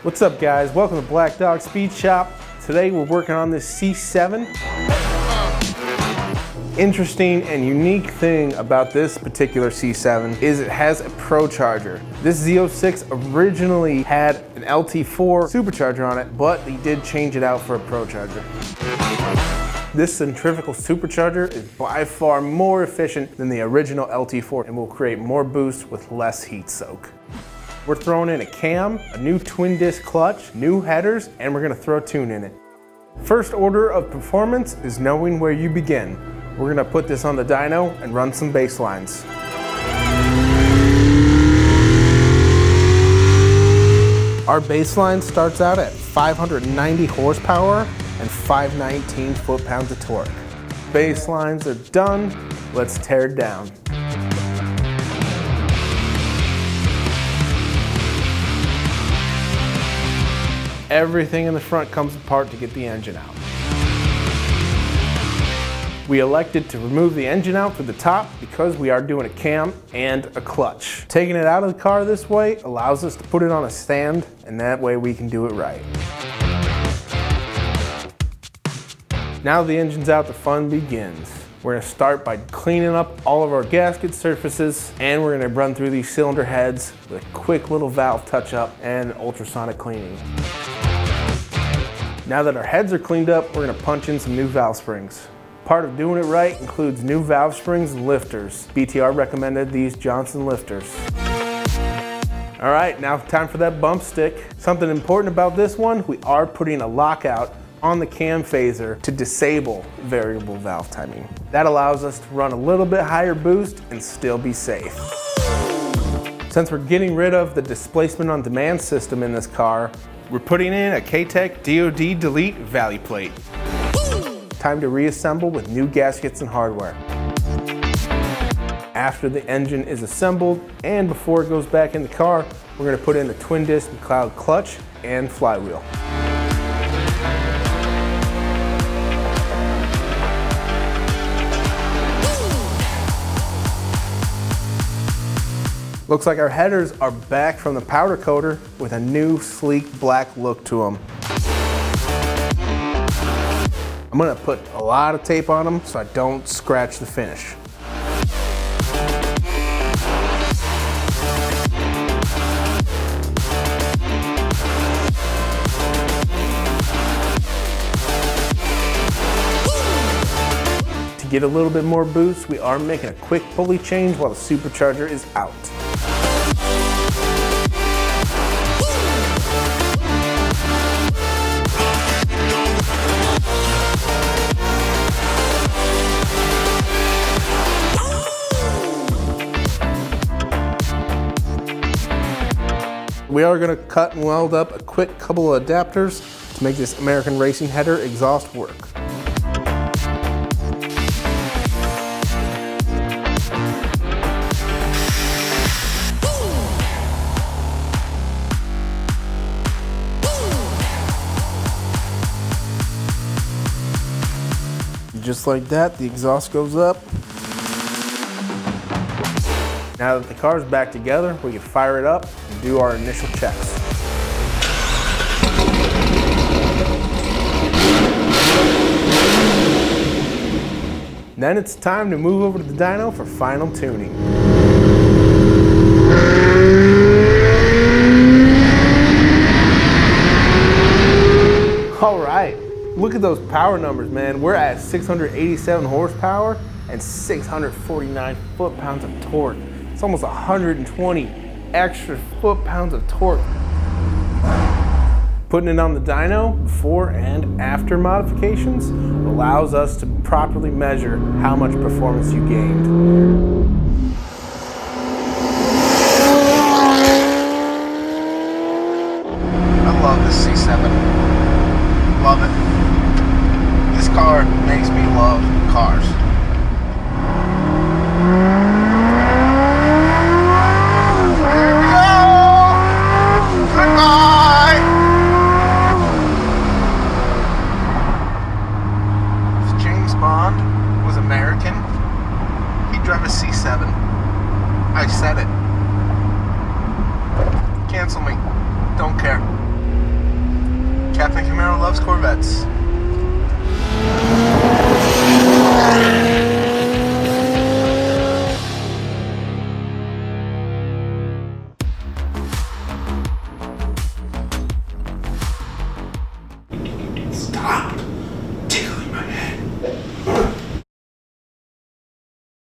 What's up guys, welcome to Blackdog Speed Shop. Today we're working on this C7. Interesting and unique thing about this particular C7 is it has a Procharger. This Z06 originally had an LT4 supercharger on it, but they did change it out for a Procharger. This centrifugal supercharger is by far more efficient than the original LT4 and will create more boost with less heat soak. We're throwing in a cam, a new twin disc clutch, new headers, and we're gonna throw a tune in it. First order of performance is knowing where you begin. We're gonna put this on the dyno and run some bass lines. Our bass line starts out at 590 horsepower and 519 foot-pounds of torque. Bass lines are done, let's tear it down. Everything in the front comes apart to get the engine out. We elected to remove the engine out for the top because we are doing a cam and a clutch. Taking it out of the car this way allows us to put it on a stand, and that way we can do it right. Now the engine's out, the fun begins. We're gonna start by cleaning up all of our gasket surfaces, and we're gonna run through these cylinder heads with a quick little valve touch-up and ultrasonic cleaning. Now that our heads are cleaned up, we're gonna punch in some new valve springs. Part of doing it right includes new valve springs and lifters. BTR recommended these Johnson lifters. All right, now time for that bump stick. Something important about this one, we are putting a lockout on the cam phaser to disable variable valve timing. That allows us to run a little bit higher boost and still be safe. Since we're getting rid of the displacement on demand system in this car, we're putting in a K-Tech DOD Delete Valley Plate. Time to reassemble with new gaskets and hardware. After the engine is assembled and before it goes back in the car, we're going to put in a twin disc McLeod clutch and flywheel. Looks like our headers are back from the powder coater with a new sleek black look to them. I'm gonna put a lot of tape on them so I don't scratch the finish. To get a little bit more boost, we are making a quick pulley change while the supercharger is out. We are going to cut and weld up a quick couple of adapters to make this American Racing header exhaust work. Just like that, the exhaust goes up. Now that the car is back together, we can fire it up and do our initial checks. Then it's time to move over to the dyno for final tuning. All right, look at those power numbers, man. We're at 687 horsepower and 649 foot-pounds of torque. It's almost 120 extra foot-pounds of torque. Putting it on the dyno before and after modifications allows us to properly measure how much performance you gained. I love this C7. Love it. This car makes me love cars. Drive a C7. I said it. Cancel me. Don't care. loves Corvettes. Stop.